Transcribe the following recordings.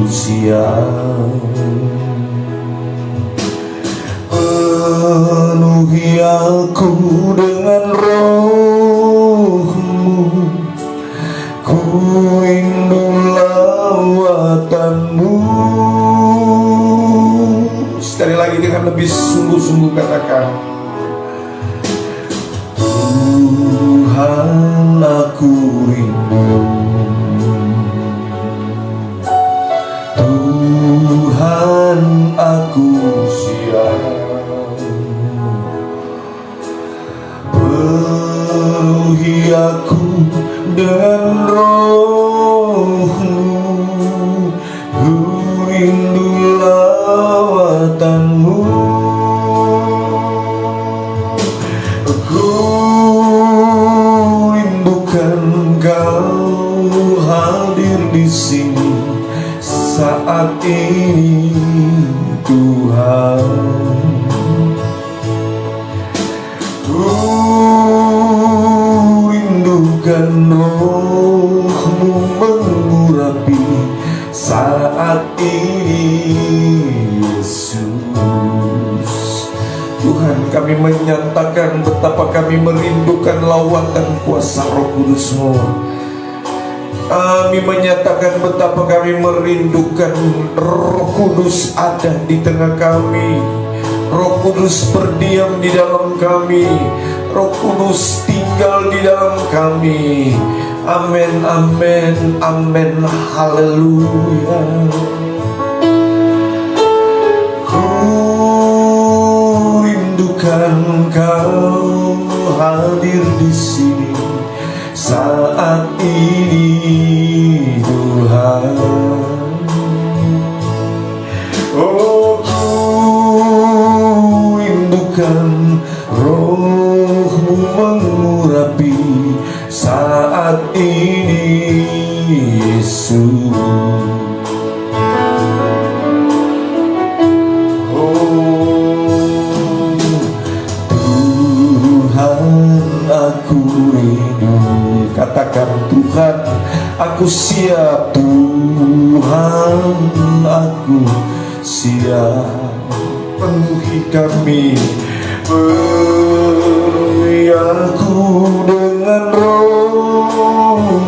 siap. Penuhi aku dengan roh-Mu, ku rindu lawatan-Mu. Sekali lagi dengan lebih sungguh-sungguh katakan, Tuhan aku rindu, Tuhan aku siap. Penuhi aku dengan roh-Mu, ku rindu lawatan-Mu. Ku rindukan Kau hadir di sini saat ini, Tuhan. Ku rindukan roh-Mu mengurapi saat ini, Yesus. Tuhan, kami menyatakan betapa kami merindukan lawatan kuasa Roh Kudus-Mu. Kami menyatakan betapa kami merindukan Roh Kudus ada di tengah kami. Roh Kudus berdiam di dalam kami, Roh Kudus tinggal di dalam kami. Amin, amin, amin, haleluya. Ku rindukan Kau hadir di sini saat ini, Tuhan. Oh, Roh-Mu mengurapi saat ini, Yesus. Oh, Tuhan aku rindu. Katakan, Tuhan aku siap, Tuhan aku siap. Penuhi kami, penuhi aku dengan roh-Mu,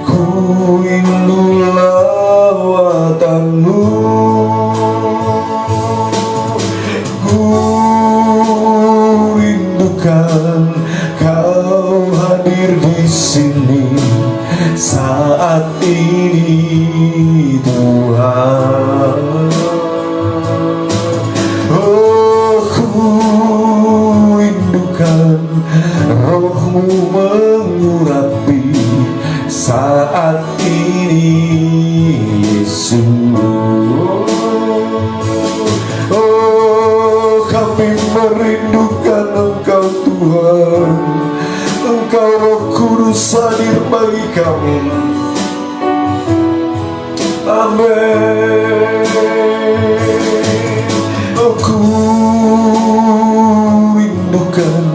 ku rindu lawatan-Mu. Ku rindukan Kau hadir di sini saat ini, Tuhan. Roh-Mu mengurapi saat ini, Yesus. Oh, kami merindukan Engkau, Tuhan. Engkau Roh Kudus hadir bagi kami. Amin. Aku rindukan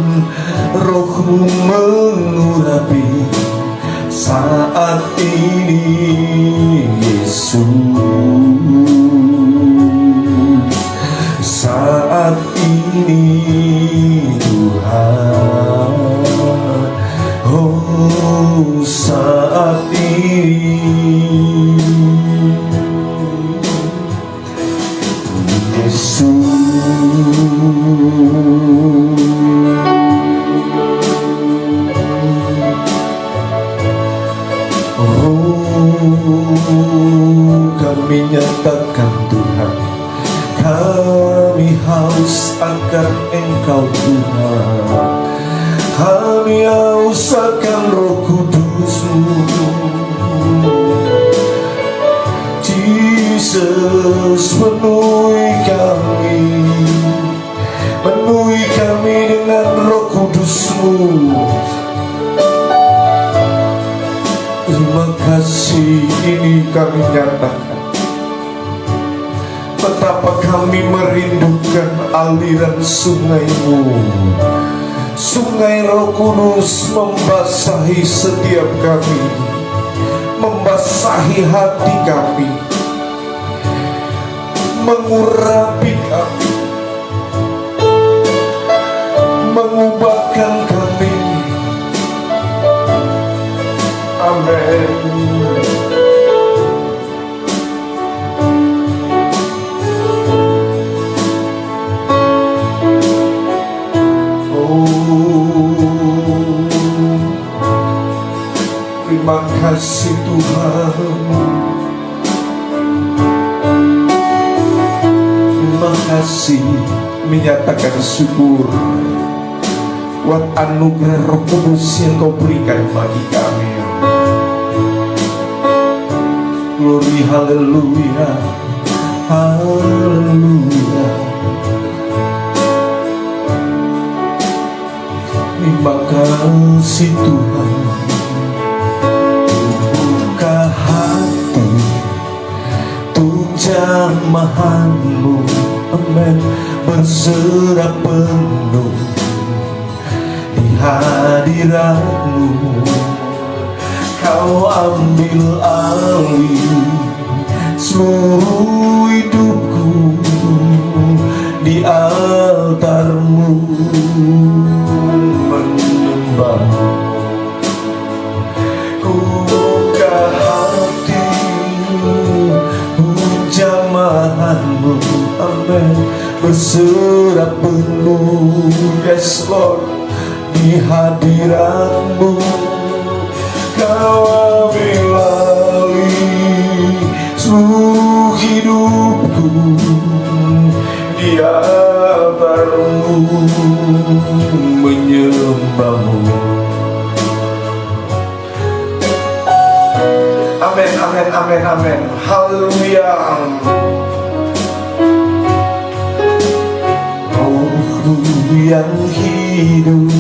Roh-Mu mengurapi saat ini, Yesus. Saat ini, Tuhan. Oh, saat ini, kami nyatakan, Tuhan, kami haus akan Engkau, Tuhan. Kami haus akan Roh Kudus-Mu, Jesus. Penuhi kami dengan Roh Kudus-Mu. Terima kasih, ini kami nyatakan betapa kami merindukan aliran sungai-Mu. Sungai Roh Kudus membasahi setiap kami, membasahi hati kami, mengurapi kami, mengubahkan kami. Amin. Terima kasih Tuhan. Terima kasih, menyatakan syukur buat anugerah Roh Kudus yang Kau berikan bagi kami. Glory, haleluya, haleluya. Terima kasih Tuhan. Jamahan-Mu, amin, berserah penuh di hadirat-Mu. Kau ambil alih seluruh hidupku di altar-Mu, menyembah-Mu. Ku buka hati, jamahan-Mu, amin, berserah penuh, yes Lord, di hadirat-Mu. Kau ambil alih seluruh hidupku di altar-Mu, menyembah-Mu. Amin, amin, amin, amin. Haleluya. Roh-Mu yang hidup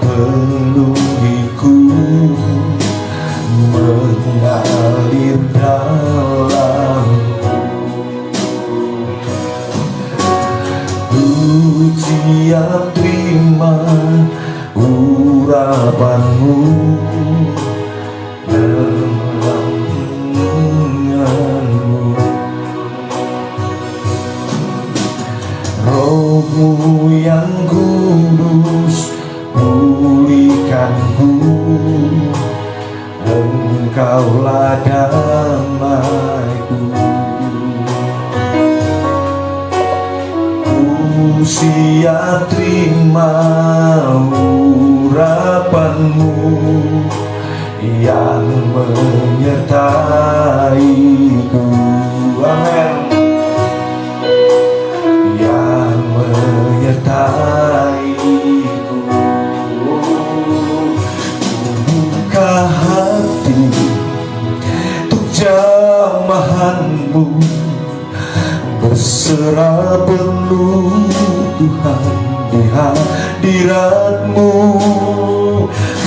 penuhiku, mengalir dalamku. Pujian terima urapan-Mu, Roh-Mu yang kudus pulihkanku, Engkaulah damaiku. Ku siap terima urapan-Mu yang menyertaiku. Amin. Yang menyertaiku. Buka hati untuk jamahan-Mu, berserah penuh Tuhan di hadirat-Mu.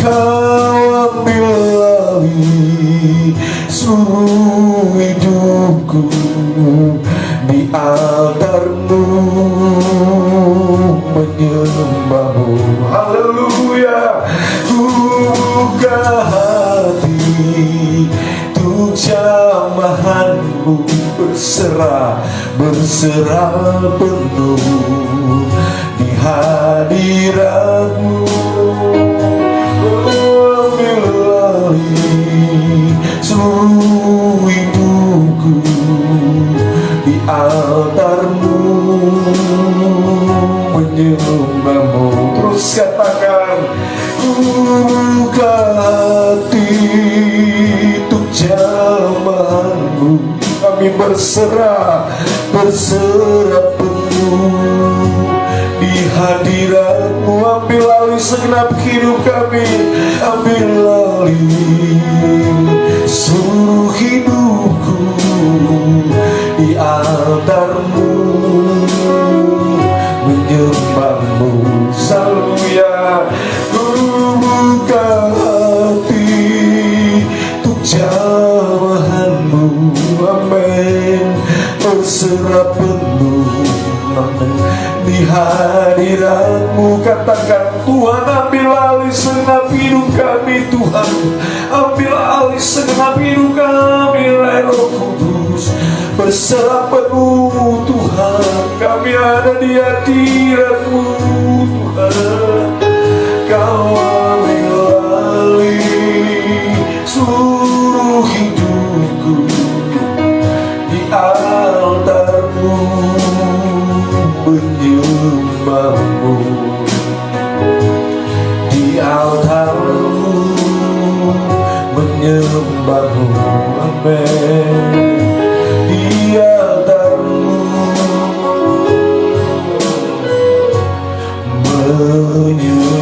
Kau ambil alih seluruh hidupku di altar-Mu, menyembah-Mu. Haleluya. Buka hati untuk jamahan-Mu, berserah penuh di hadirat-Mu. Ambil alih seluruh hidupku di altar-Mu, menyembah-Mu. Terus katakan, buka hati untuk jamahan-Mu, kami berserah penuh di hadirat-Mu. Ambil alih segenap hidup kami, ambil alih seluruh hidupku di altar-Mu, menyembah-Mu. Haleluya. Buka hati untuk jamahan-Mu, amin, berserah penuh, amin, di hadirat-Mu. katakan, Tuhan ambil alih segenap hidup kami Tuhan, ambil alih segenap hidup kami. Roh Kudus berserah penuh Tuhan, kami ada di hadirat-Mu Tuhan. Kau ambil alih seluruh hidupku di altar-Mu, menyembah-Mu di altar-Mu, menyembah-Mu. Amin. Di altar-Mu, menyembah-Mu.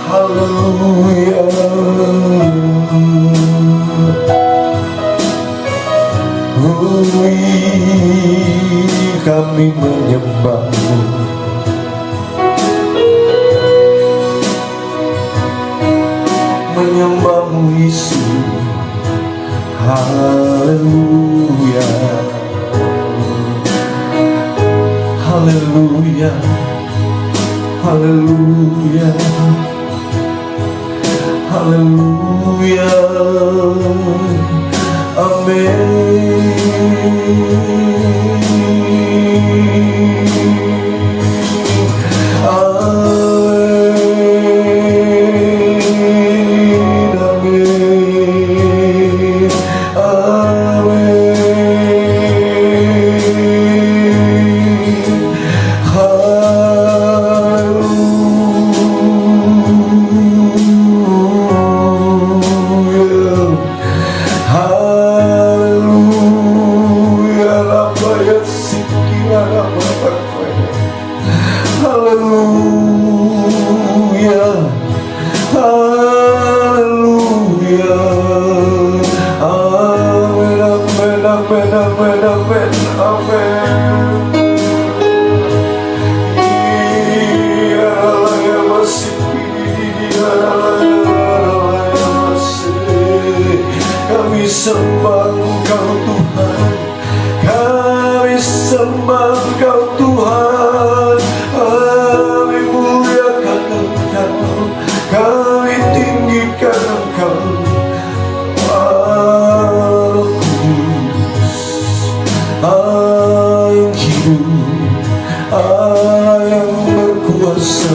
Haleluya. Kami menyembah-Mu, menyembah-Mu Yesus. Haleluya, haleluya, haleluya, haleluya. Amin. Sembah Engkau Tuhan, kami sembah Engkau Tuhan, kami muliakan Engkau, kami tinggikan Engkau. Roh Kudus, Allah yang hidup, Allah yang berkuasa.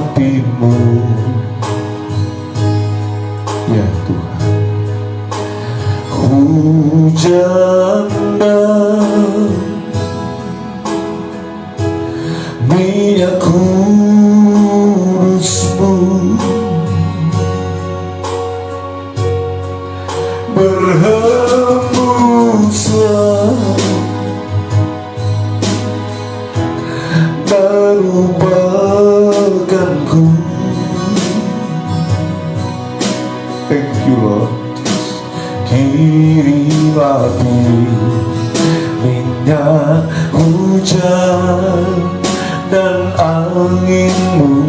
Api-Mu, ya Tuhan, hujan dan minyak kudus-Mu berhembuslah dan ubahkanku. Thank you Lord. Kirim api, minyak hujan dan angin-Mu.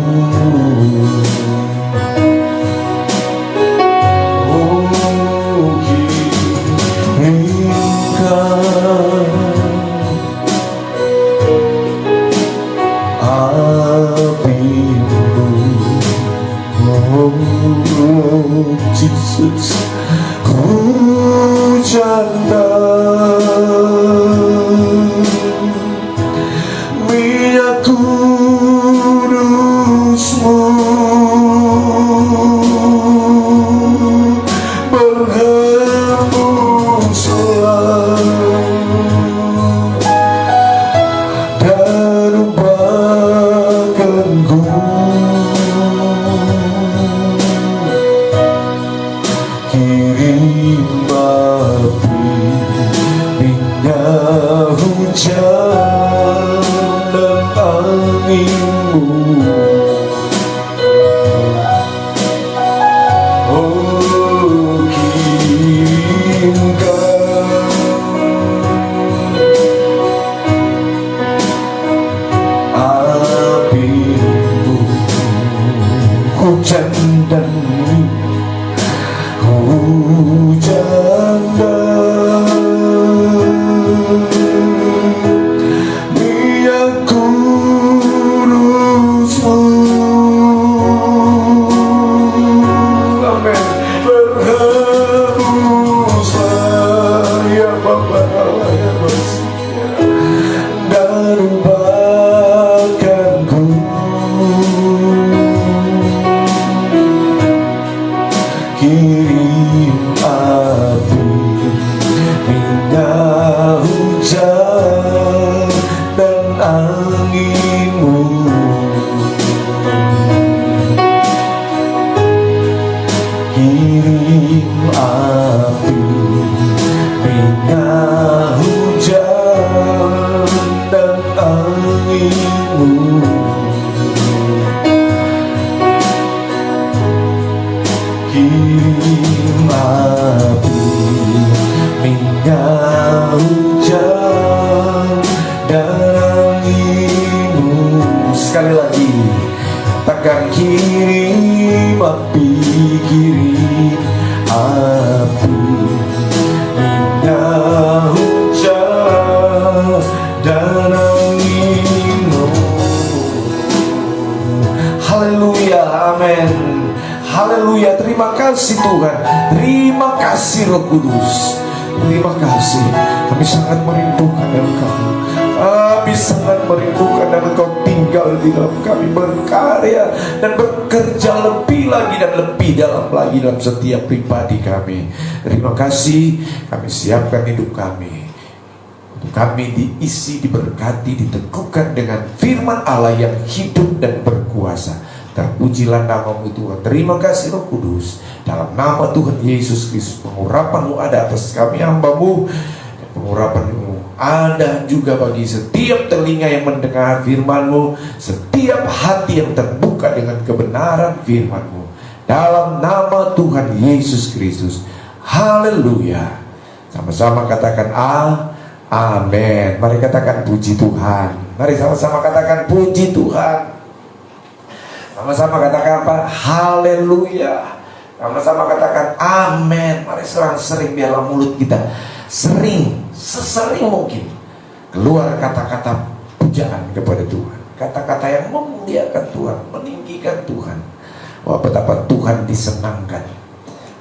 Jesus, hujan dan minyak kudus-Mu berhembuslah dan ubahkanku. Kirim api, Hujan dan minyak kudus-Mu, amin, berhembuslah ya Bapa Allah ya Masia, dan ubahkanku kirim api, minyak hujan dan angin-Mu, kirim api, minyak hujan dan angin-Mu, kirim api, minyak hujan dan angin-Mu. Sekali lagi, katakan kirim api, kirim api, minyak hujan dan angin-Mu. Haleluya, amin. Haleluya, terima kasih Tuhan, terima kasih Roh Kudus, terima kasih. Kami sangat merindukan Engkau, kami sangat merindukan dan Engkau tinggal di dalam kami, berkarya dan bekerja lebih lagi dan lebih dalam lagi dalam setiap pribadi kami. Terima kasih, kami siapkan hidup kami untuk kami diisi, diberkati, diteguhkan dengan firman Allah yang hidup dan berkuasa. Terpujilah nama-Mu Tuhan. Terima kasih Roh Kudus. Dalam nama Tuhan Yesus Kristus, pengurapan-Mu ada atas kami hamba-Mu, dan pengurapan-Mu ada juga bagi setiap telinga yang mendengar firman-Mu, setiap hati yang terbuka dengan kebenaran firman-Mu. Dalam nama Tuhan Yesus Kristus. Haleluya. Sama-sama katakan amin. Mari katakan puji Tuhan. Mari sama-sama katakan puji Tuhan. Sama-sama katakan apa? Haleluya. Sama-sama katakan amin. Mari sering biarlah mulut kita sesering mungkin keluar kata-kata pujaan kepada Tuhan, kata-kata yang memuliakan Tuhan, meninggikan Tuhan. Wah, betapa Tuhan disenangkan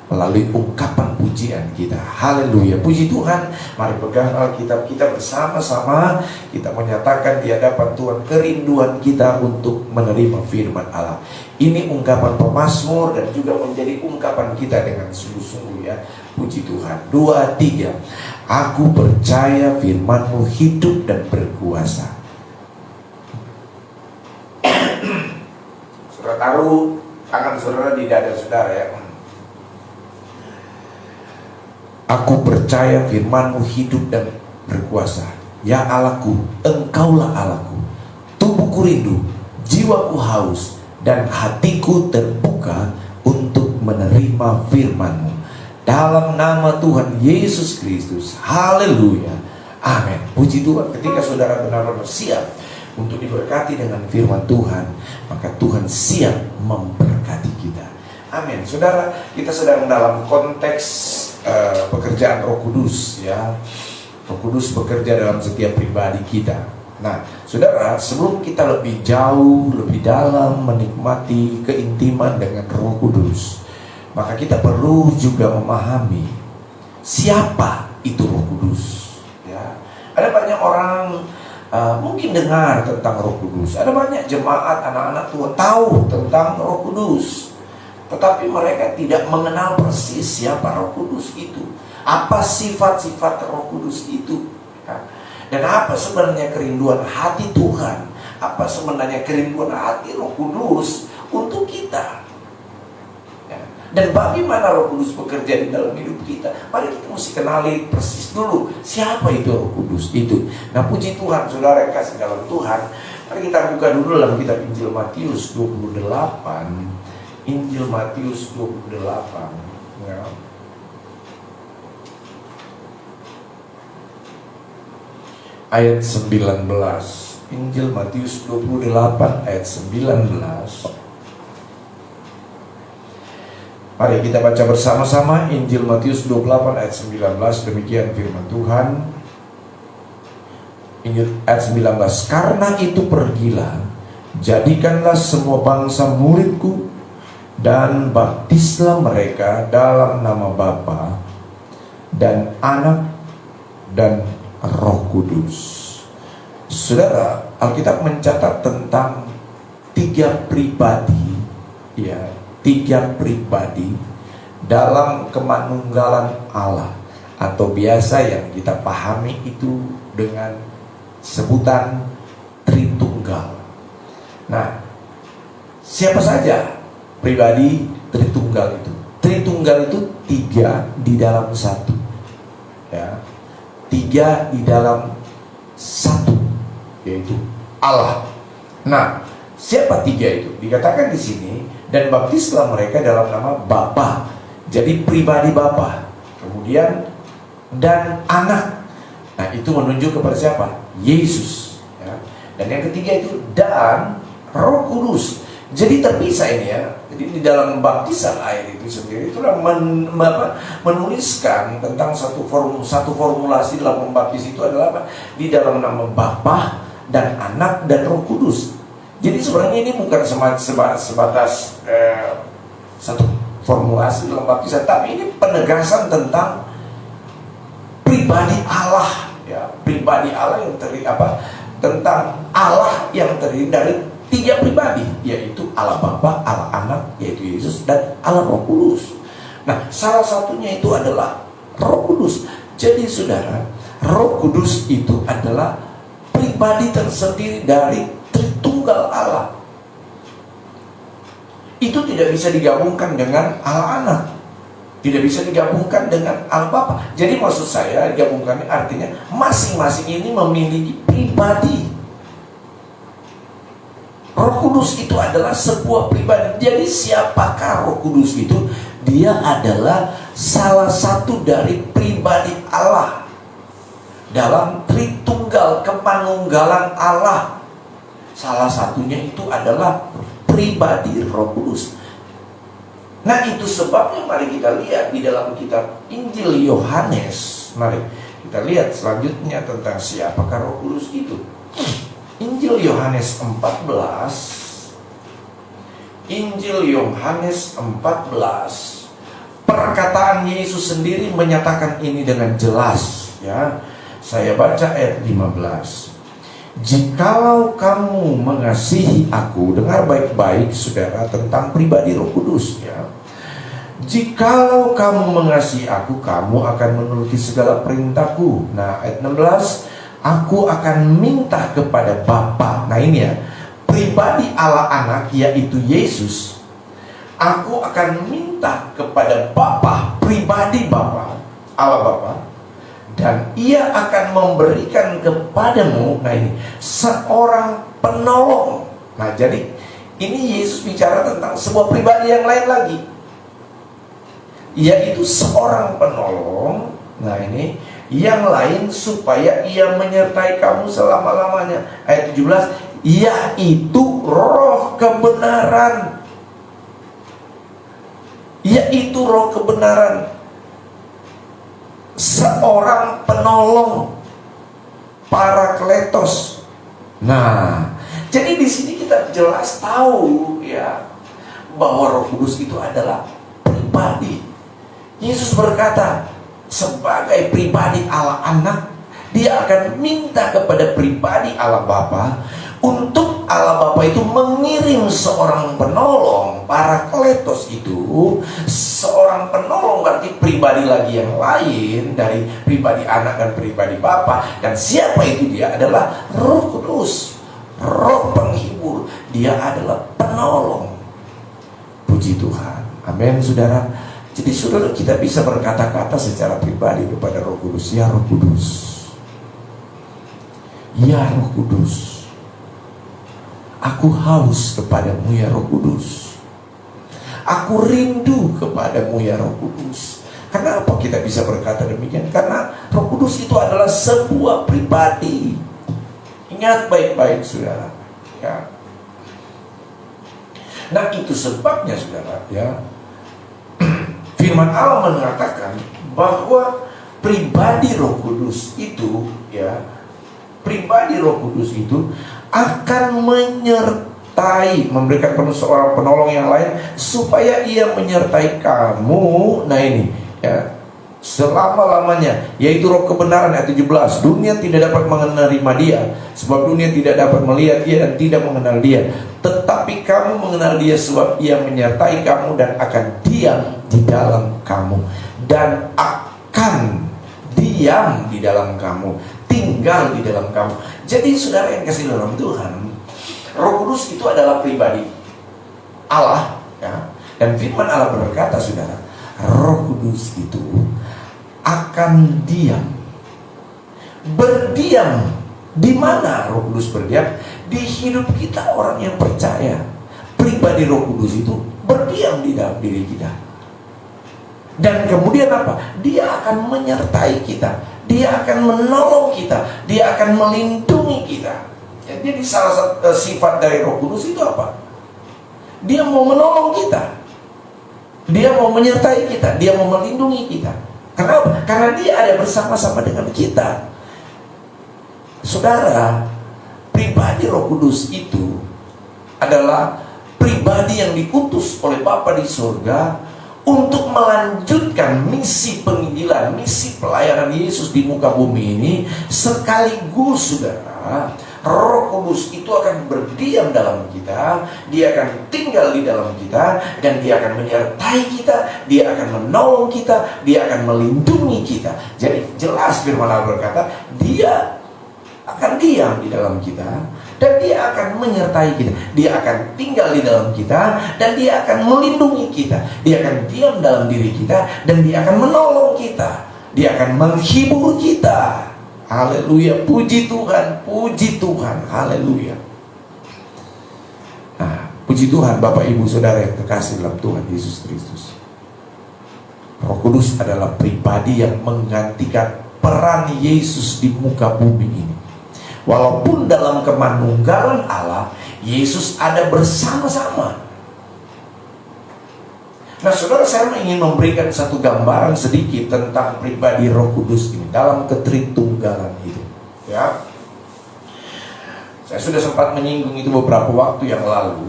melalui ungkapan pujian kita. Haleluya, puji Tuhan. Mari pegang Alkitab kita bersama-sama. Kita menyatakan di hadapan Tuhan kerinduan kita untuk menerima firman Allah. Ini ungkapan pemazmur dan juga menjadi ungkapan kita dengan sungguh-sungguh ya. Puji Tuhan. 2, 3. Aku percaya firman-Mu hidup dan berkuasa. Saudara taruh tangan saudara di dada saudara ya. Aku percaya firman-Mu hidup dan berkuasa. Ya Allahku, Engkaulah Allahku. Tubuhku rindu, jiwaku haus, dan hatiku terbuka untuk menerima firman-Mu. Dalam nama Tuhan Yesus Kristus. Haleluya. Amin. Puji Tuhan. Ketika saudara benar-benar siap untuk diberkati dengan firman Tuhan, maka Tuhan siap memberkati kita. Amin. Saudara, kita sedang dalam konteks pekerjaan Roh Kudus ya. Roh Kudus bekerja dalam setiap pribadi kita. Nah, saudara, sebelum kita lebih jauh, lebih dalam menikmati keintiman dengan Roh Kudus, maka kita perlu juga memahami siapa itu Roh Kudus ya. Ada banyak orang mungkin dengar tentang Roh Kudus. Ada banyak jemaat anak-anak Tuhan tahu tentang Roh Kudus, tetapi mereka tidak mengenal persis siapa Roh Kudus itu, apa sifat-sifat Roh Kudus itu ya. Dan apa sebenarnya kerinduan hati Tuhan, apa sebenarnya kerinduan hati Roh Kudus untuk kita ya. Dan bagaimana Roh Kudus bekerja di dalam hidup kita? Mari kita mesti kenali persis dulu siapa itu Roh Kudus itu. Nah, puji Tuhan, saudara yang kasih dalam Tuhan. Mari kita buka dulu dalam kitab Injil Matius 28. Injil Matius 28 ya. Ayat 19. Injil Matius 28 ayat 19. Mari kita baca bersama-sama Injil Matius 28 ayat 19. Demikian firman Tuhan. Injil ayat 19. Karena itu pergilah, jadikanlah semua bangsa muridku, dan baptislah mereka dalam nama Bapa dan Anak dan Roh Kudus. Saudara, Alkitab mencatat tentang 3 pribadi, ya, 3 pribadi dalam kemanunggalan Allah, atau biasa yang kita pahami itu dengan sebutan Tritunggal. Nah, siapa saja pribadi Tritunggal itu? Tritunggal itu 3 di dalam 1, ya, 3 di dalam 1, yaitu Allah. Nah, siapa 3 itu? Dikatakan di sini, dan baptislah mereka dalam nama Bapa. Jadi pribadi Bapa. Kemudian dan Anak. Nah, itu menunjuk kepada siapa? Yesus, ya. Dan yang ketiga itu dan Roh Kudus. Jadi terpisah ini, ya. Jadi di dalam baptisan air itu sendiri itulah menuliskan tentang satu formulasi dalam membaptis itu adalah apa? Di dalam nama Bapa dan Anak dan Roh Kudus. Jadi sebenarnya ini bukan sebatas satu formulasi dalam baptisan, tapi ini penegasan tentang pribadi Allah, ya, pribadi Allah yang tentang Allah yang terdiri dari 3 pribadi, yaitu Allah Bapa, Allah Anak, yaitu Yesus, dan Allah Roh Kudus. Nah, salah satunya itu adalah Roh Kudus. Jadi saudara, Roh Kudus itu adalah pribadi tersendiri dari Tritunggal Allah. Itu tidak bisa digabungkan dengan Allah Anak, tidak bisa digabungkan dengan Allah Bapa. Jadi maksud saya digabungkan artinya masing-masing ini memiliki pribadi. Roh Kudus itu adalah sebuah pribadi. Jadi siapakah Roh Kudus itu? Dia adalah salah satu dari pribadi Allah dalam Tritunggal kemanunggalan Allah. Salah satunya itu adalah pribadi Roh Kudus. Nah, itu sebabnya mari kita lihat di dalam kitab Injil Yohanes. Mari kita lihat selanjutnya tentang siapakah Roh Kudus itu. Injil Yohanes 14. Injil Yohanes 14. Perkataan Yesus sendiri menyatakan ini dengan jelas, ya. Saya baca ayat 15. Jikalau kamu mengasihi aku, dengar baik-baik saudara tentang pribadi Roh Kudus, ya. Jikalau kamu mengasihi aku, kamu akan menuruti segala perintahku. Nah, ayat 16, aku akan minta kepada Bapa. Nah, ini ya, pribadi Allah Anak yaitu Yesus. Aku akan minta kepada Bapa, pribadi Bapa, Allah Bapa, dan Ia akan memberikan kepadamu, nah ini, seorang penolong. Nah, jadi ini Yesus bicara tentang sebuah pribadi yang lain lagi, yaitu seorang penolong. Nah, ini yang lain supaya Ia menyertai kamu selama-lamanya. Ayat 17, yaitu Roh kebenaran. Yaitu Roh kebenaran, seorang penolong, Parakletos. Nah, jadi di sini kita jelas tahu, ya, bahwa Roh Kudus itu adalah pribadi. Yesus berkata, sebagai pribadi Allah Anak, Dia akan minta kepada pribadi Allah Bapa untuk Allah Bapa itu mengirim seorang penolong, Parakletos itu. Seorang penolong berarti pribadi lagi yang lain dari pribadi Anak dan pribadi Bapa. Dan siapa itu? Dia adalah Roh Kudus, Roh penghibur. Dia adalah penolong. Puji Tuhan. Amin, saudara. Jadi saudara, kita bisa berkata-kata secara pribadi kepada Roh Kudus, ya Roh Kudus, ya Roh Kudus, aku haus kepadamu ya Roh Kudus, aku rindu kepadamu ya Roh Kudus. Kenapa kita bisa berkata demikian? Karena Roh Kudus itu adalah sebuah pribadi. Ingat baik-baik saudara, ya. Nah itu sebabnya saudara, ya, firman Allah mengatakan bahwa pribadi Roh Kudus itu, ya, pribadi Roh Kudus itu akan menyertai, memberikan seorang penolong yang lain supaya ia menyertai kamu. Nah ini, ya, selama-lamanya, yaitu Roh kebenaran ayat 17. Dunia tidak dapat menerima dia, sebab dunia tidak dapat melihat dia dan tidak mengenal dia. Tetapi kamu mengenal dia, sebab ia menyertai kamu dan akan diam di dalam kamu, dan akan diam di dalam kamu, tinggal di dalam kamu. Jadi saudara yang kasih dalam Tuhan, Roh Kudus itu adalah pribadi Allah, ya. Dan firman Allah berkata saudara, Roh Kudus itu akan diam, berdiam. Di mana Roh Kudus berdiam? Di hidup kita orang yang percaya. Pribadi Roh Kudus itu berdiam di dalam diri kita. Dan kemudian apa? Dia akan menyertai kita, dia akan menolong kita, dia akan melindungi kita. Jadi salah satu sifat dari Roh Kudus itu apa? Dia mau menolong kita, dia mau menyertai kita, dia mau melindungi kita. Kenapa? Karena dia ada bersama-sama dengan kita. Saudara, pribadi Roh Kudus itu adalah pribadi yang diutus oleh Bapa di surga untuk melanjutkan misi penginjilan, misi pelayanan Yesus di muka bumi ini. Sekaligus saudara, Roh Kudus itu akan berdiam dalam kita, dia akan tinggal di dalam kita, dan dia akan menyertai kita, dia akan menolong kita, dia akan melindungi kita. Jadi jelas firman Allah berkata, dia akan diam di dalam kita, dan dia akan menyertai kita, dia akan tinggal di dalam kita, dan dia akan melindungi kita, dia akan diam dalam diri kita, dan dia akan menolong kita, dia akan menghibur kita. Haleluya, puji Tuhan, haleluya. Nah, puji Tuhan Bapak Ibu Saudara yang terkasih dalam Tuhan Yesus Kristus. Roh Kudus adalah pribadi yang menggantikan peran Yesus di muka bumi ini. Walaupun dalam kemanunggalan Allah, Yesus ada bersama-sama. Nah saudara, saya ingin memberikan satu gambaran sedikit tentang pribadi Roh Kudus ini dalam ketritunggalan itu, ya. Saya sudah sempat menyinggung itu beberapa waktu yang lalu,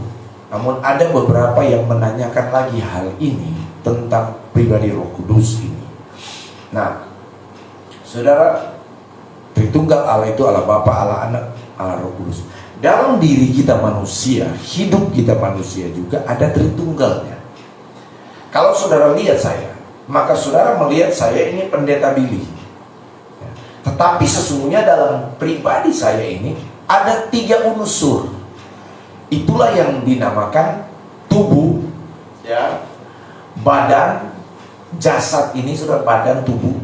namun ada beberapa yang menanyakan lagi hal ini tentang pribadi Roh Kudus ini. Nah saudara, Tritunggal Allah itu Allah Bapa, Allah Anak, Allah Roh Kudus. Dalam diri kita manusia, hidup kita manusia juga ada Tritunggalnya. Kalau saudara lihat saya, maka saudara melihat saya ini pendeta Billy. Tetapi sesungguhnya dalam pribadi saya ini ada 3 unsur. Itulah yang dinamakan tubuh, ya, badan, jasad ini sudah badan tubuh,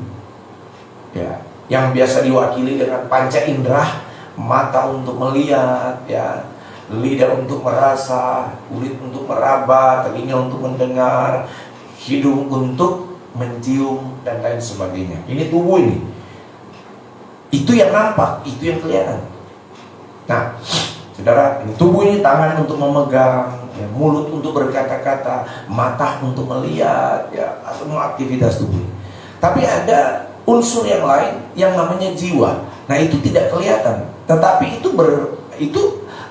ya, yang biasa diwakili dengan panca indera, mata untuk melihat, ya, lidah untuk merasa, kulit untuk meraba, telinga untuk mendengar, hidung untuk mencium, dan lain sebagainya. Ini tubuh ini. Itu yang nampak, itu yang kelihatan. Nah, saudara, ini tubuh ini, tangan untuk memegang, ya, mulut untuk berkata-kata, mata untuk melihat, ya, semua aktivitas tubuh. Tapi ada unsur yang lain yang namanya jiwa. Nah itu tidak kelihatan, tetapi itu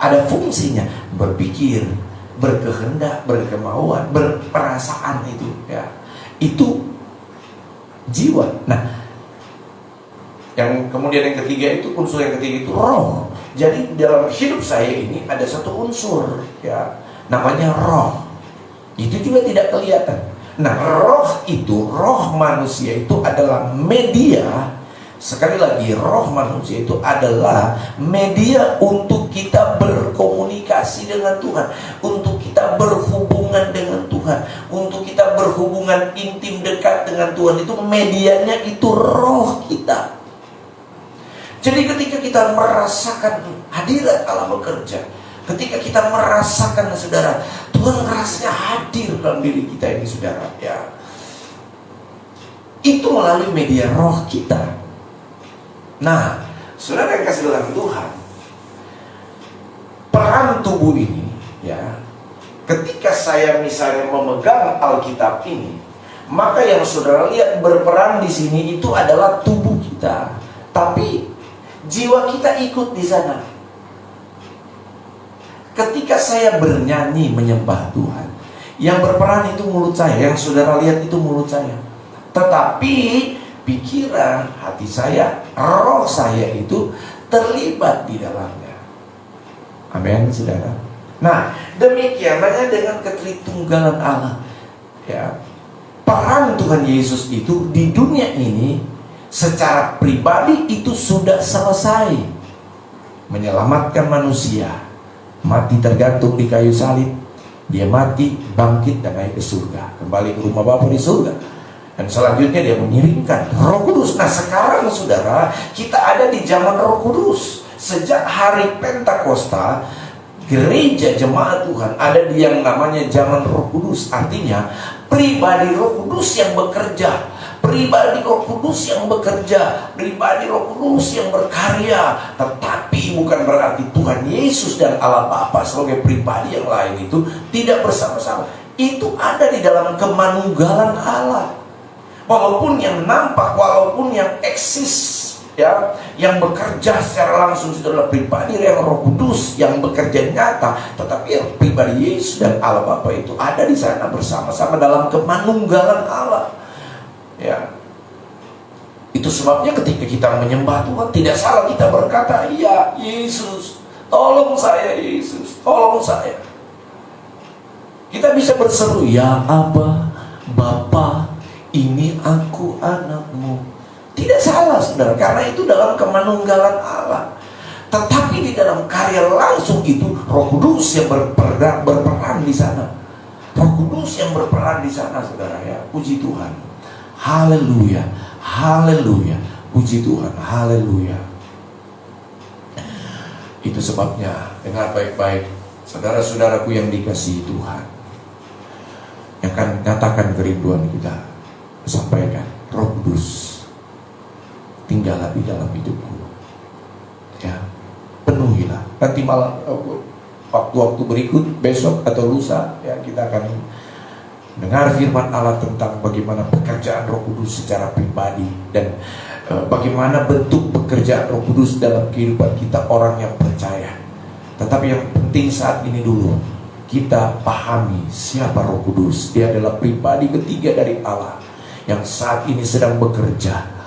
ada fungsinya, berpikir, berkehendak, berkemauan, berperasaan, itu, ya, itu jiwa. Nah yang kemudian yang ketiga itu, unsur yang ketiga itu roh. Jadi dalam hidup saya ini ada satu unsur, ya, namanya roh. Itu juga tidak kelihatan. Nah, roh itu, roh manusia itu adalah media. Sekali lagi, roh manusia itu adalah media untuk kita berkomunikasi dengan Tuhan, untuk kita berhubungan dengan Tuhan. Tuhan, untuk kita berhubungan intim dekat dengan Tuhan, itu medianya itu roh kita. Jadi ketika kita merasakan hadirat Allah bekerja, ketika kita merasakan, saudara, Tuhan rasanya hadir dalam diri kita ini, saudara, ya, itu melalui media roh kita. Nah, saudara yang kasih dalam Tuhan, peran tubuh ini, ya, ketika saya misalnya memegang Alkitab ini, maka yang saudara lihat berperan di sini itu adalah tubuh kita, tapi jiwa kita ikut di sana. Ketika saya bernyanyi menyembah Tuhan, yang berperan itu mulut saya, yang saudara lihat itu mulut saya. Tetapi pikiran, hati saya, roh saya itu terlibat di dalamnya. Amin, saudara. Nah, demikiannya dengan ketritunggalan Allah, ya, peran Tuhan Yesus itu di dunia ini secara pribadi itu sudah selesai. Menyelamatkan manusia, mati tergantung di kayu salib, dia mati, bangkit, dan naik ke surga, kembali ke rumah Bapa di surga. Dan selanjutnya dia mengirimkan Roh Kudus. Nah, sekarang saudara, kita ada di zaman Roh Kudus. Sejak hari Pentakosta, gereja jemaat Tuhan ada di yang namanya zaman Roh Kudus. Artinya pribadi Roh Kudus yang bekerja, pribadi Roh Kudus yang bekerja, pribadi Roh Kudus yang berkarya. Tetapi bukan berarti Tuhan Yesus dan Allah Bapa sebagai pribadi yang lain itu tidak bersama-sama. Itu ada di dalam kemanunggalan Allah. Walaupun yang nampak, walaupun yang eksis, ya, yang bekerja secara langsung itu adalah pribadi yang Roh Kudus yang bekerja nyata, tetapi yang pribadi Yesus dan Allah Bapa itu ada di sana bersama-sama dalam kemanunggalan Allah. Ya, itu sebabnya ketika kita menyembah Tuhan, tidak salah kita berkata, "Ya Yesus, tolong saya, Yesus, tolong saya." Kita bisa berseru, "Ya Aba, Bapa, ini aku anakmu." Tidak salah, saudara, karena itu dalam kemanunggalan Allah. Tetapi di dalam karya langsung itu Roh Kudus yang berperan di sana. Roh Kudus yang berperan di sana, saudara, ya. Puji Tuhan. Haleluya, haleluya, puji Tuhan, haleluya. Itu sebabnya, dengar baik-baik, saudara-saudaraku yang dikasihi Tuhan, yang akan nyatakan kerinduan kita, sampaikan, Roh Kudus, tinggallah di dalam hidupku, ya, penuhilah. Nanti malam, waktu-waktu berikut, besok atau lusa, ya, kita akan dengar firman Allah tentang bagaimana pekerjaan Roh Kudus secara pribadi, dan bagaimana bentuk pekerjaan Roh Kudus dalam kehidupan kita orang yang percaya. Tetapi yang penting saat ini dulu, kita pahami siapa Roh Kudus. Dia adalah pribadi ketiga dari Allah yang saat ini sedang bekerja,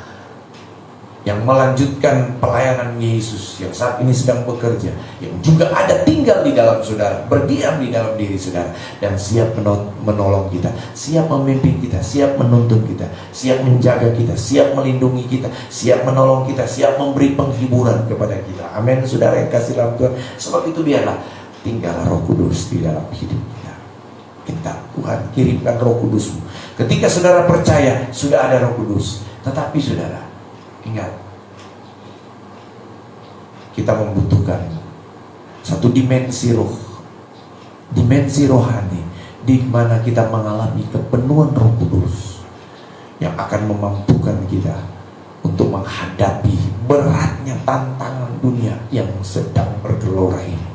yang melanjutkan pelayanan Yesus, yang saat ini sedang bekerja, yang juga ada tinggal di dalam saudara, berdiam di dalam diri saudara, dan siap menolong kita, siap memimpin kita, siap menuntun kita, siap menjaga kita, siap melindungi kita, siap menolong kita, siap memberi penghiburan kepada kita. Amin, saudara yang kasih dalam Tuhan. Sebab itu biarlah tinggallah Roh Kudus di dalam hidup kita. Minta Tuhan, kirimkan Roh Kudus-Mu. Ketika saudara percaya sudah ada Roh Kudus, tetapi saudara ingat, kita membutuhkan satu dimensi roh, dimensi rohani, di mana kita mengalami kepenuhan Roh Kudus yang akan memampukan kita untuk menghadapi beratnya tantangan dunia yang sedang bergelora ini.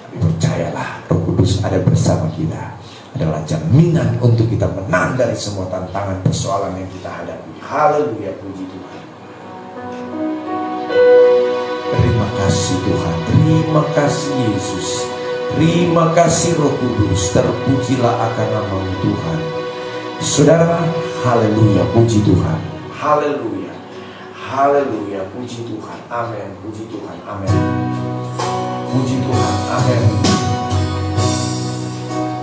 Tapi percayalah, Roh Kudus ada bersama kita, adalah jaminan untuk kita menang dari semua tantangan persoalan yang kita hadapi. Haleluya, puji Tuhan. Terima kasih Tuhan, terima kasih Yesus, terima kasih Roh Kudus, terpujilah akan nama-Mu Tuhan. Saudara, haleluya, puji Tuhan, haleluya, haleluya, puji Tuhan, amin, puji Tuhan, amin, puji Tuhan, amin.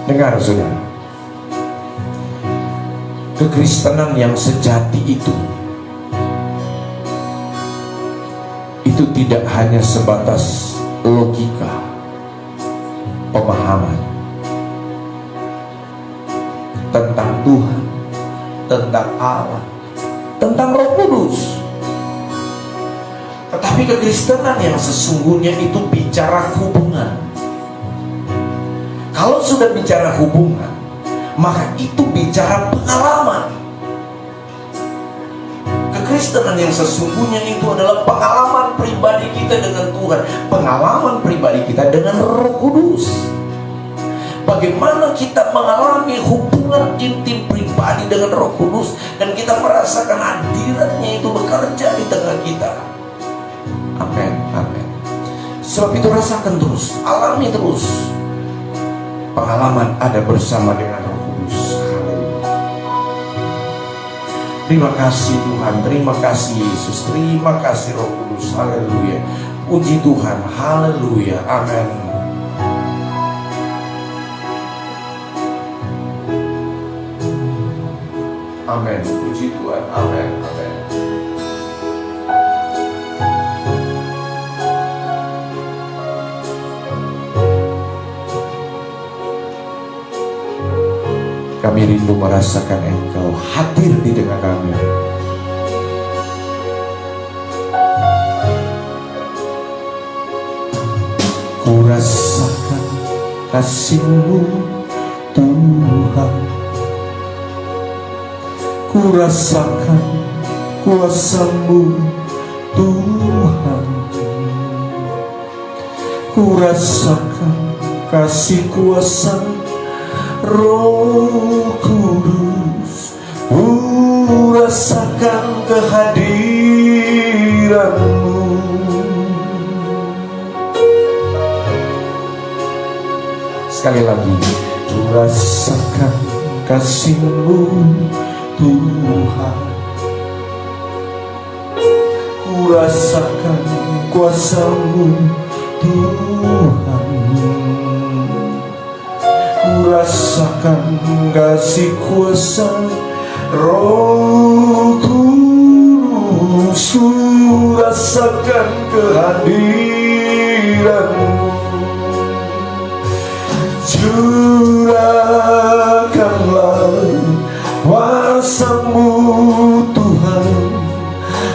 Dengar saudara, kekristenan yang sejati itu tidak hanya sebatas logika, pemahaman, tentang Tuhan, tentang Allah, tentang Roh Kudus. Tetapi kekristenan yang sesungguhnya itu bicara hubungan. Kalau sudah bicara hubungan, maka itu bicara pengalaman. Kekristenan yang sesungguhnya itu adalah pengalaman pribadi kita dengan Tuhan, pengalaman pribadi kita dengan Roh Kudus. Bagaimana kita mengalami hubungan intim pribadi dengan Roh Kudus, dan kita merasakan hadiratnya itu bekerja di tengah kita. Amin, amin. Sebab itu rasakan terus, alami terus pengalaman ada bersama dengan Roh Kudus. Terima kasih Tuhan, terima kasih Yesus, terima kasih Roh Kudus. Haleluya. Puji Tuhan, haleluya, amin. Amin, puji Tuhan, amin, amin. Kami rindu merasakan Engkau hadir di tengah kami. Ku rasakan kasih-Mu Tuhan, ku rasakan kuasa-Mu Tuhan, ku rasakan kasih kuasa Roh Kudus, ku rasakan kehadiran-Mu. Sekali lagi, ku rasakan kasih-Mu Tuhan, ku rasakan kuasa-Mu Tuhan, ku rasakan kasih kuasa Roh Kudus, ku rasakan kehadiran-Mu. Curahkanlah kuasa-Mu Tuhan,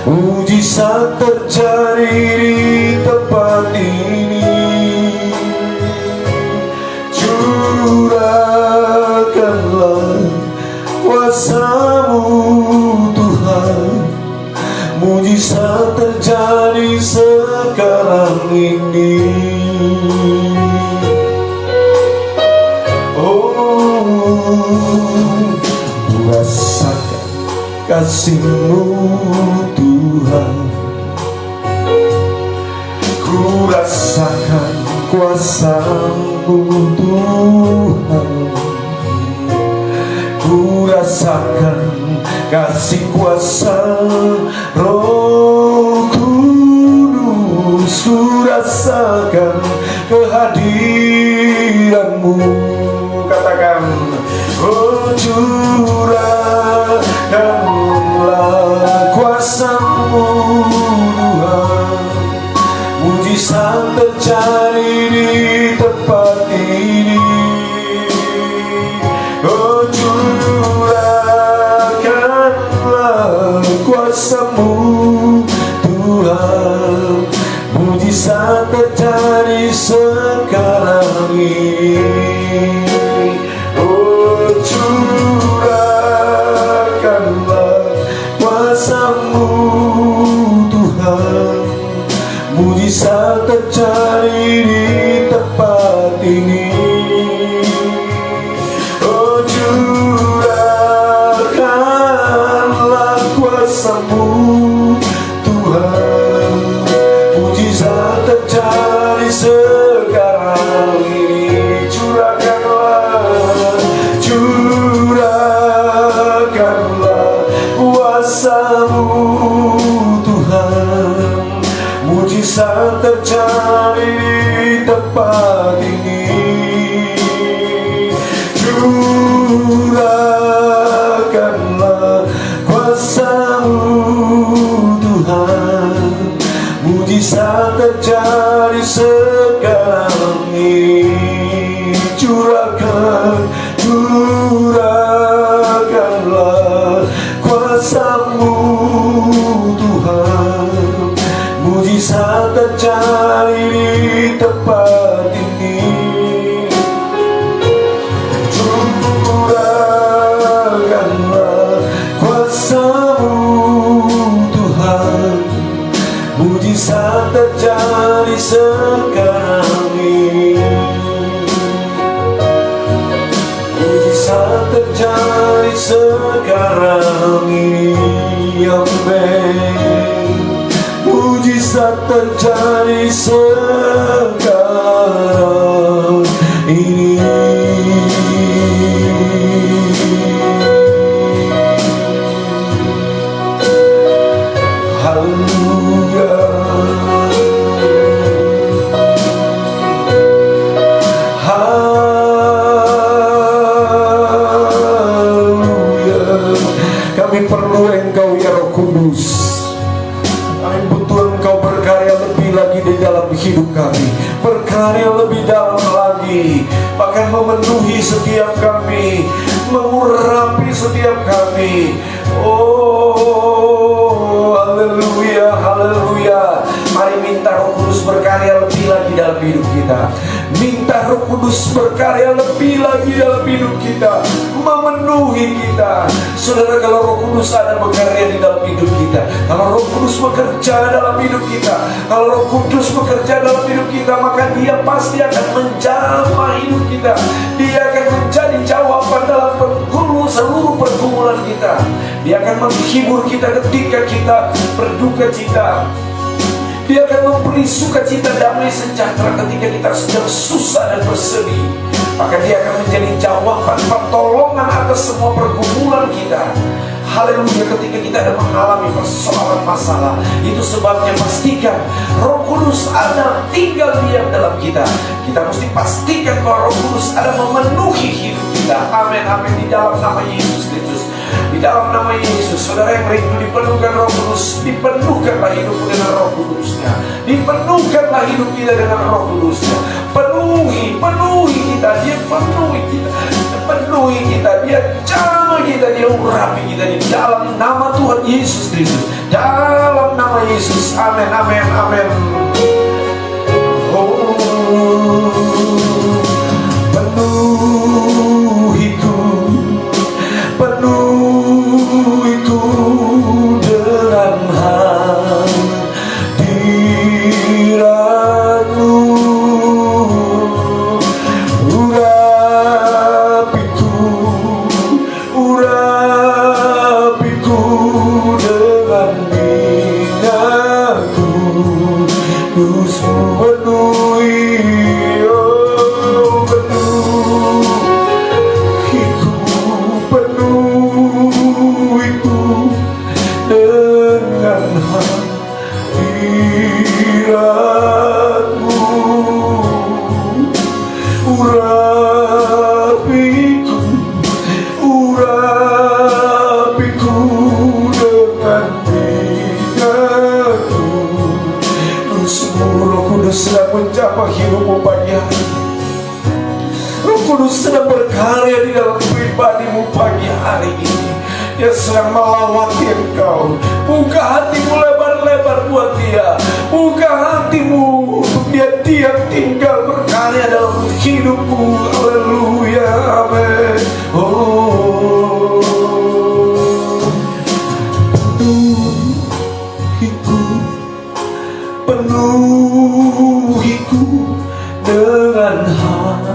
mujizat terjadi di tempat ini. Curahkanlah kuasa-Mu Tuhan, mujizat terjadi sekarang ini. Rasakan kasih-Mu Tuhan, ku rasakan kuasa-Mu Tuhan, ku rasakan kasih kuasa Roh Kudus, ku rasakan kehadiran-Mu. Katakan, oh, curahkanlah kuasa-Mu Tuhan, mujizat terjadi di tempat ini. Oh, curahkanlah kuasa-Mu Tuhan, mujizat terjadi sekarang ini. Kuasa-Mu Tuhan, mujizat terjadi di tempat ini. Oh, curahkanlah kuasa-Mu Tuhan, mujizat terjadi sekarang ini. Curahkanlah kuasa-Mu Tuhan, mujizat terjadi di tempat ini. Curahkanlah kuasa-Mu Tuhan, mujizat terjadi sekarang ini. Curahkanlah terjadi sekarang ini, amin. Mujizat terjadi sekarang ini. Haleluya. Kami perlu Engkau ya Roh Kudus. Kami butuh Engkau berkarya lebih lagi di dalam hidup kami, berkarya lebih dalam lagi, bahkan memenuhi setiap kami, mengurapi setiap kami. Oh, haleluya, haleluya. Mari minta Roh Kudus berkarya lebih lagi dalam hidup kita. Minta Roh Kudus berkarya lebih lagi dalam hidup kita, memenuhi kita. Saudara, kalau Roh Kudus ada berkarya di dalam hidup kita, kalau Roh Kudus bekerja dalam hidup kita, kalau Roh Kudus bekerja dalam hidup kita, maka Dia pasti akan menjamah hidup kita. Dia akan menjadi jawaban dalam seluruh pergumulan kita. Dia akan menghibur kita ketika kita berduka cita. Dia akan memberi sukacita, damai, sejahtera ketika kita sedang susah dan bersedih. Maka Dia akan menjadi jawaban, pertolongan atas semua pergumulan kita. Haleluya, ketika kita ada mengalami persoalan masalah. Itu sebabnya pastikan Roh Kudus ada tinggal diam dalam kita. Kita mesti pastikan bahwa Roh Kudus ada memenuhi hidup kita. Amin, amin. Di dalam nama Yesus Kristus, di dalam nama Yesus. Saudara yang rindu dipenuhkan Roh Kudus, dipenuhkanlah hidupmu dengan Roh Kudusnya. Dipenuhkanlah hidup kita dengan Roh Kudusnya. Penuhi kita, Dia penuhi kita, penuhi kita, Dia jamah kita, Dia urapi kita di dalam nama Tuhan Yesus Kristus. Dalam nama Yesus, amin, amin, amin. Oh, penuhiku, penuhiku dengan hadirat-Mu. Urapiku dengan minyakku, Kudus-Mu penuhi, oh, penuhiku dengan hadirat-Mu. Urapiku dengan minyakku. Roh Kudus sedang menjamah hidupmu pagi hari. Roh Kudus sedang berkarya di dalam pribadimu pagi hari ini. Dia sedang melawati engkau. Buka hatimu lebar-lebar buat Dia. Buka hatimu untuk Dia diam tinggal berkarya dalam hidupmu. Haleluya, amin. Oh, penuhiku dengan hadirat-Mu.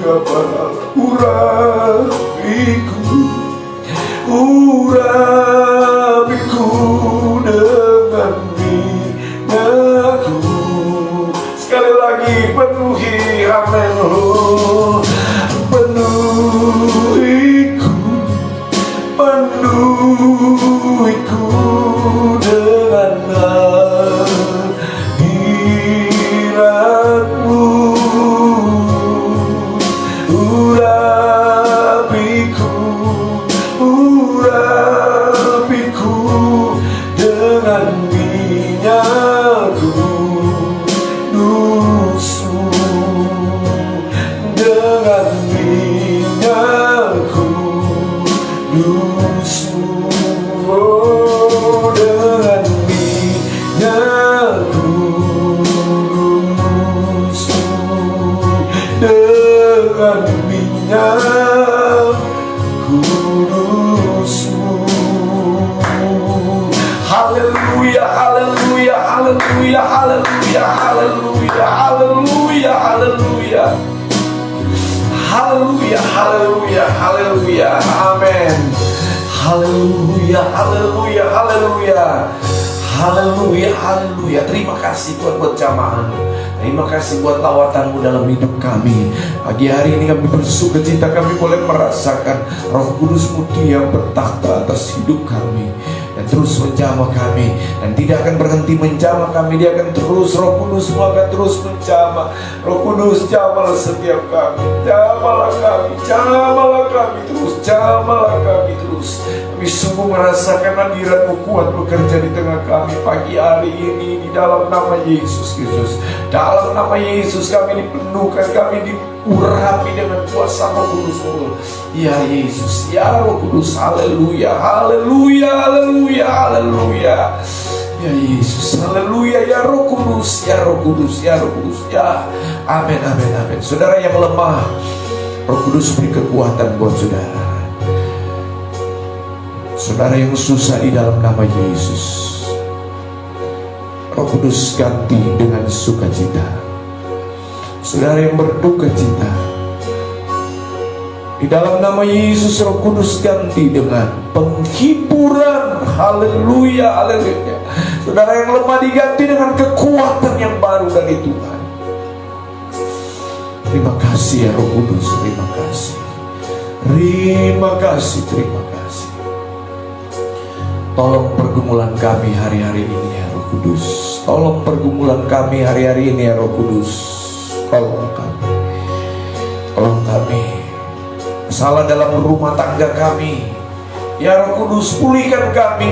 Ya Bapa, urapiku dengan minyakku. Sekali lagi, penuhi, amin. Oh, penuhiku dengan hadirat-Mu. Urapiku dengan minyakku, Kudus-Mu dengan minyakku, Kudus-Mu, oh, dengan minyakku, Kudus-Mu dengan minyak, Kudus-Mu. Haleluya, haleluya, haleluya, haleluya. haleluya, haleluya, haleluya, haleluya. Haleluya, haleluya, haleluya, amin. Haleluya, haleluya, haleluya. Haleluya, haleluya. Terima kasih Tuhan buat jamaah. Terima kasih buat lawatanmu dalam hidup kami. Pagi hari ini kami bersuka cita, kami boleh merasakan Roh Kudus-Mu diam bertakhta atas hidup kami dan terus menjamah kami, dan tidak akan berhenti menjamah kami. Dia akan terus, Roh Kudus-Mu akan terus menjamah. Roh Kudus, jamahlah setiap kami, jamahlah kami, jamahlah kami terus, jamahlah kami terus. Kami sungguh merasakan hadirat-Mu kuat bekerja di tengah kami pagi hari ini, di dalam nama Yesus Kristus. Dalam nama Yesus kami dipenuhkan, kami diurapi dengan kuasa Roh Kudus-Mu. Ya Yesus, ya Roh Kudus, haleluya, haleluya, haleluya, haleluya. Ya Yesus, haleluya, ya Roh Kudus, ya Roh Kudus, ya Roh Kudus, ya. Amin, amin, amin. Saudara yang lemah, Roh Kudus beri kekuatan buat saudara. Saudara yang susah, di dalam nama Yesus, Roh Kudus ganti dengan sukacita. Saudara yang berduka cita, di dalam nama Yesus, Roh Kudus ganti dengan penghiburan. Haleluya, haleluya. Saudara yang lemah diganti dengan kekuatan yang baru dari Tuhan. Terima kasih ya Roh Kudus, terima kasih. Terima kasih, terima kasih. Tolong pergumulan kami hari-hari ini ya Roh Kudus. Tolong pergumulan kami hari-hari ini ya Roh Kudus. Tolong kami. Tolong kami. Masalah dalam rumah tangga kami, ya Roh Kudus, pulihkan kami.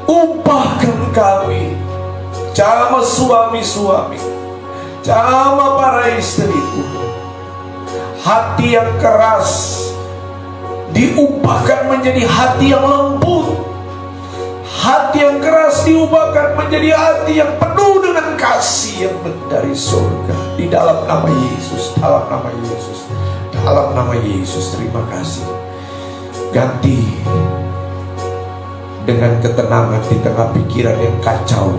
Upahkan kami. Jamah suami-suami, jamah para istri Tuhan. Hati yang keras diubahkan menjadi hati yang lembut. Hati yang keras diubahkan menjadi hati yang penuh dengan kasih yang dari surga. Di dalam nama Yesus, dalam nama Yesus, dalam nama Yesus. Terima kasih. Ganti dengan ketenangan di tengah pikiran yang kacau,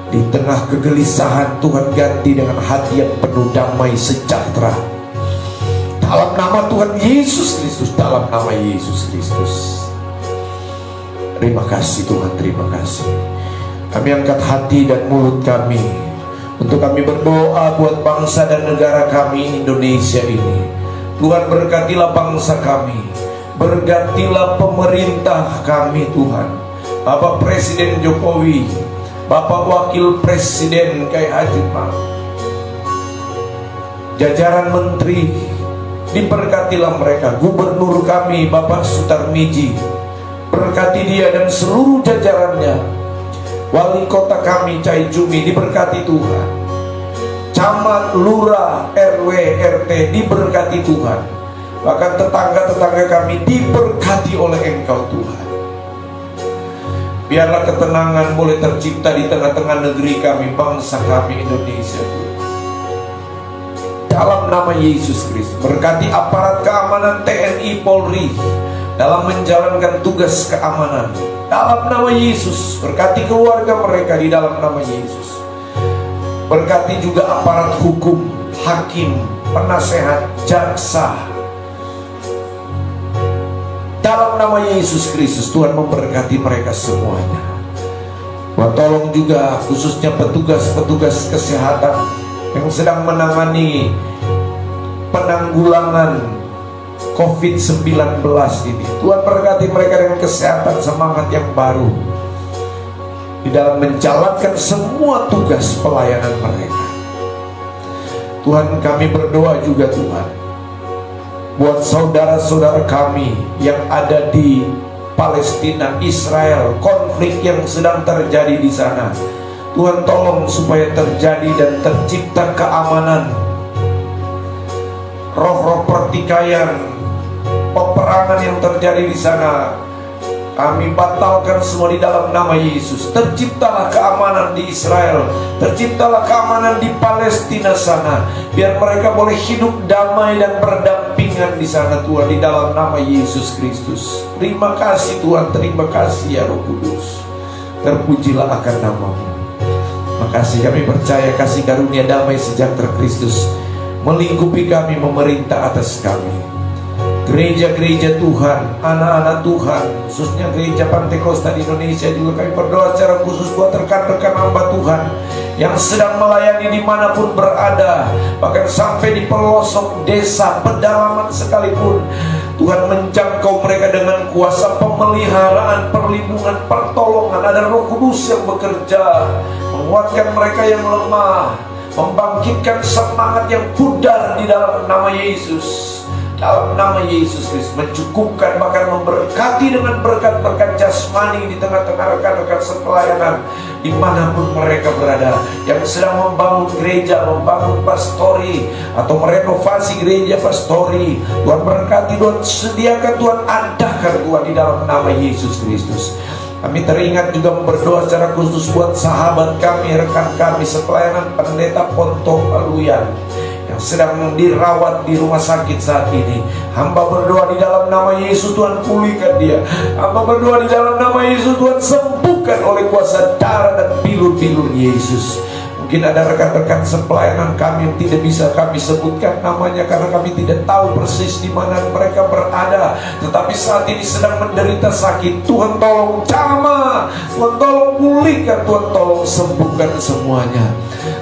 di tengah kegelisahan. Tuhan ganti dengan hati yang penuh damai sejahtera. Dalam nama Tuhan Yesus Kristus, dalam nama Yesus Kristus. Terima kasih Tuhan, terima kasih. Kami angkat hati dan mulut kami untuk kami berdoa buat bangsa dan negara kami Indonesia ini. Tuhan, berkatilah bangsa kami, bergantilah pemerintah kami Tuhan. Bapak Presiden Jokowi, Bapak Wakil Presiden Kyai Haji Ma'ruf, jajaran menteri, diberkatilah mereka. Gubernur kami Bapak Sutarmiji, berkati dia dan seluruh jajarannya. Wali kota kami Cai Jumi, diberkati Tuhan. Camat, lurah, RW, RT, diberkati Tuhan. Bahkan tetangga-tetangga kami diberkati oleh Engkau Tuhan. Biarlah ketenangan boleh tercipta di tengah-tengah negeri kami, bangsa kami Indonesia Tuhan. Dalam nama Yesus Kristus, berkati aparat keamanan TNI Polri dalam menjalankan tugas keamanan. Dalam nama Yesus, berkati keluarga mereka di dalam nama Yesus. Berkati juga aparat hukum, hakim, penasehat, jaksa. Dalam nama Yesus Kristus, Tuhan memberkati mereka semuanya. Tuhan tolong juga khususnya petugas-petugas kesehatan yang sedang menangani penanggulangan COVID-19 ini. Tuhan berkati mereka dengan kesehatan, semangat yang baru di dalam menjalankan semua tugas pelayanan mereka. Tuhan, kami berdoa juga Tuhan buat saudara-saudara kami yang ada di Palestina, Israel, konflik yang sedang terjadi di sana. Tuhan tolong supaya terjadi dan tercipta keamanan. Roh-roh pertikaian, peperangan yang terjadi di sana, kami batalkan semua di dalam nama Yesus. Terciptalah keamanan di Israel, terciptalah keamanan di Palestina sana. Biar mereka boleh hidup damai dan berdampingan di sana Tuhan, di dalam nama Yesus Kristus. Terima kasih Tuhan, terima kasih ya Roh Kudus. Terpujilah akan nama-Mu. Makasih, kami percaya kasih karunia damai sejahtera Kristus melingkupi kami, memerintah atas kami. Gereja-gereja Tuhan, anak-anak Tuhan, khususnya gereja Pantai Kosta di Indonesia, juga kami berdoa secara khusus buat rekan-rekan hamba Tuhan yang sedang melayani dimanapun berada, bahkan sampai di pelosok desa, pedalaman sekalipun. Tuhan menjangkau mereka dengan kuasa pemeliharaan, perlindungan, pertolongan. Ada Roh Kudus yang bekerja, menguatkan mereka yang lemah, membangkitkan semangat yang pudar di dalam nama Yesus. Dalam nama Yesus Kristus, mencukupkan, bahkan memberkati dengan berkat-berkat jasmani di tengah-tengah rekan-rekan sepelayanan dimanapun mereka berada, yang sedang membangun gereja, membangun pastori, atau merenovasi gereja pastori. Tuhan berkati, Tuhan sediakan, Tuhan adahkan, Tuhan, di dalam nama Yesus Kristus. Kami teringat juga berdoa secara khusus buat sahabat kami, rekan kami sepelayanan Pendeta Ponto Paluyan yang sedang dirawat di rumah sakit saat ini. Hamba berdoa di dalam nama Yesus, Tuhan pulihkan dia. Hamba berdoa di dalam nama Yesus, Tuhan sembuhkan oleh kuasa darah dan bilur-bilur Yesus. Mungkin ada rekan-rekan sepelayanan kami yang tidak bisa kami sebutkan namanya karena kami tidak tahu persis di mana mereka berada, tetapi saat ini sedang menderita sakit. Tuhan tolong jamah, Tuhan tolong pulihkan, Tuhan tolong sembuhkan semuanya.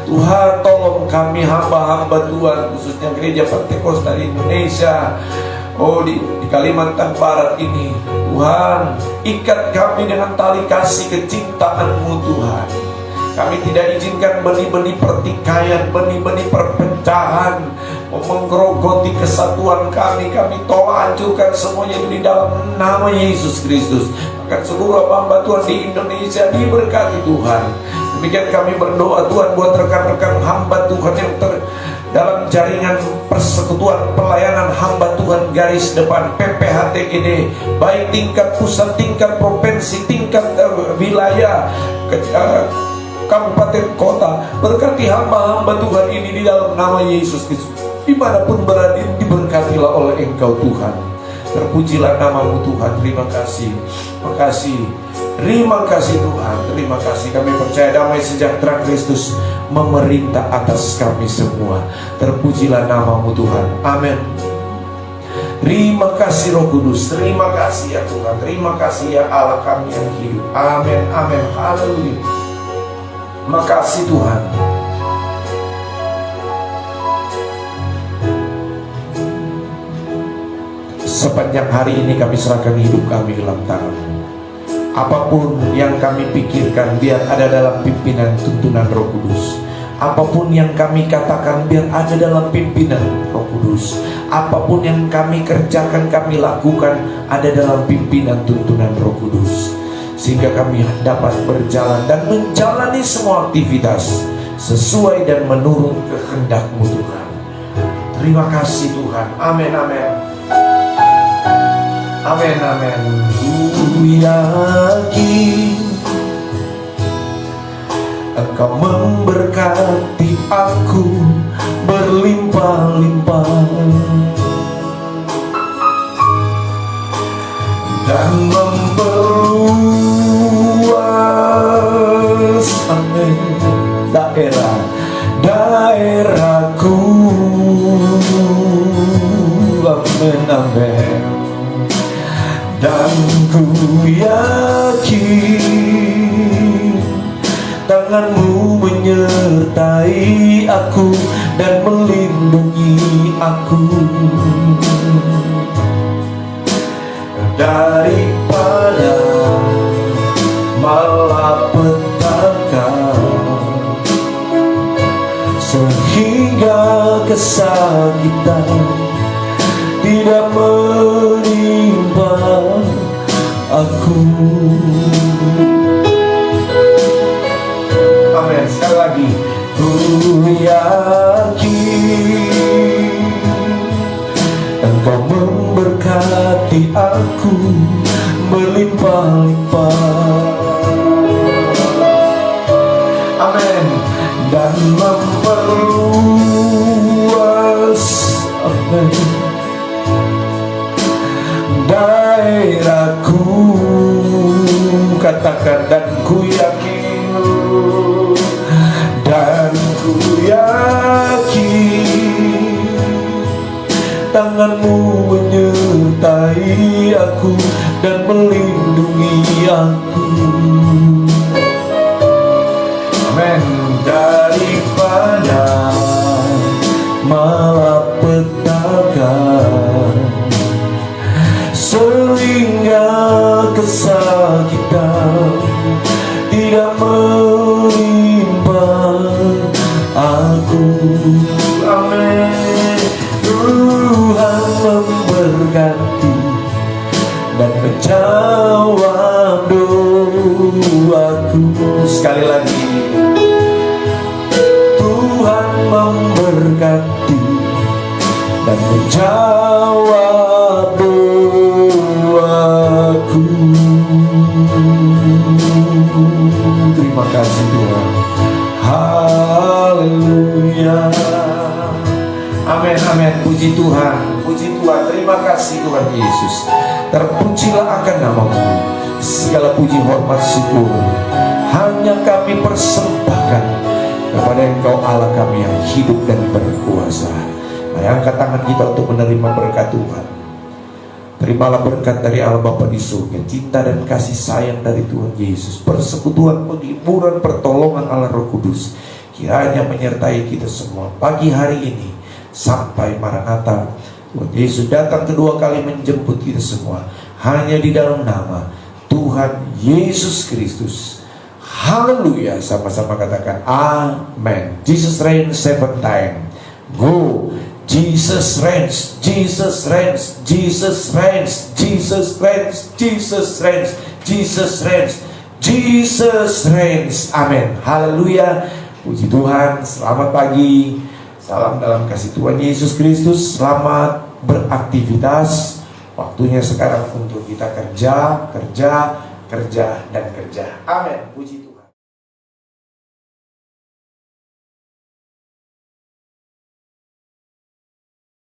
Tuhan tolong kami hamba-hamba Tuhan, khususnya gereja Pantai Kosta di Indonesia, di Kalimantan Barat ini. Tuhan, ikat kami dengan tali kasih kecintaan-Mu Tuhan. Kami tidak izinkan benih-benih pertikaian, benih-benih perpecahan menggerogoti kesatuan kami. Kami tolak, hancurkan semuanya itu di dalam nama Yesus Kristus. Bahkan seluruh hamba Tuhan di Indonesia diberkati Tuhan. Demikian kami berdoa Tuhan buat rekan-rekan hamba Tuhan yang dalam jaringan persekutuan pelayanan hamba Tuhan garis depan PPHTGD, baik tingkat pusat, tingkat provinsi, tingkat wilayah, kabupaten kota. Berkati hamba-hamba Tuhan ini di dalam nama Yesus Kristus. Dimanapun berada, diberkatilah oleh Engkau Tuhan. Terpujilah nama-Mu Tuhan. Terima kasih, makasih, terima kasih Tuhan. Terima kasih, kami percaya damai sejahtera Kristus memerintah atas kami semua. Terpujilah nama-Mu Tuhan. Amin. Terima kasih Roh Kudus. Terima kasih ya Tuhan. Terima kasih ya Allah kami yang hidup. Amin, amin, haleluya. Makasih Tuhan. Sepanjang hari ini kami serahkan hidup kami dalam tangan-Mu. Apapun yang kami pikirkan, biar ada dalam pimpinan tuntunan Roh Kudus. Apapun yang kami katakan, biar ada dalam pimpinan Roh Kudus. Apapun yang kami kerjakan, kami lakukan, ada dalam pimpinan tuntunan Roh Kudus. Sehingga kami dapat berjalan dan menjalani semua aktivitas sesuai dan menurut kehendak-Mu Tuhan. Terima kasih Tuhan. Amin, amin. Amin, amin. Ku yakin Engkau memberkati aku berlimpah-limpah dan memperluas, amin, daerahku, amin, amin. Dan ku yakin tangan-Mu menyertai aku dan melindungi aku daripada malapetaka, sehingga kesakitan tidak menimpa aku. Amin. Sekali lagi, ku yakin Engkau memberkati aku berlimpah-limpah, amin, dan memperluas, amin, daerahku. Katakan, dan ku tanganmu menyertai aku dan melindungi aku. Amin. Daripada malapetaka sehingga kesakitan tidak menimpa aku. Amin. Tuhan memberkati dan menjawab doaku. Sekali lagi, Tuhan memberkati dan menjawab doaku. Terima kasih Tuhan. Haleluya. Amin, amin. Puji Tuhan, puji Tuhan. Terima kasih Tuhan Yesus. Terpujilah akan nama-Mu. Segala puji, hormat, syukur hanya kami persembahkan kepada Engkau Allah kami yang hidup dan berkuasa. Mari angkat tangan kita untuk menerima berkat Tuhan. Terimalah berkat dari Allah Bapa di surga, cinta dan kasih sayang dari Tuhan Yesus, persekutuan, penghiburan, pertolongan Allah Roh Kudus kiranya menyertai kita semua pagi hari ini sampai Maranatha. Tuhan Yesus datang kedua kali menjemput kita semua hanya di dalam nama Tuhan Yesus Kristus. Haleluya. Sama-sama katakan amen. Jesus reigns 7 times. Go. Jesus reigns, Jesus reigns, Jesus reigns, Jesus reigns, Jesus reigns, Jesus reigns, Jesus reigns. Amin. Haleluya. Puji Tuhan. Selamat pagi. Salam dalam kasih Tuhan Yesus Kristus. Selamat beraktivitas. Waktunya sekarang untuk kita kerja, kerja, kerja, dan kerja. Amin. Puji Tuhan.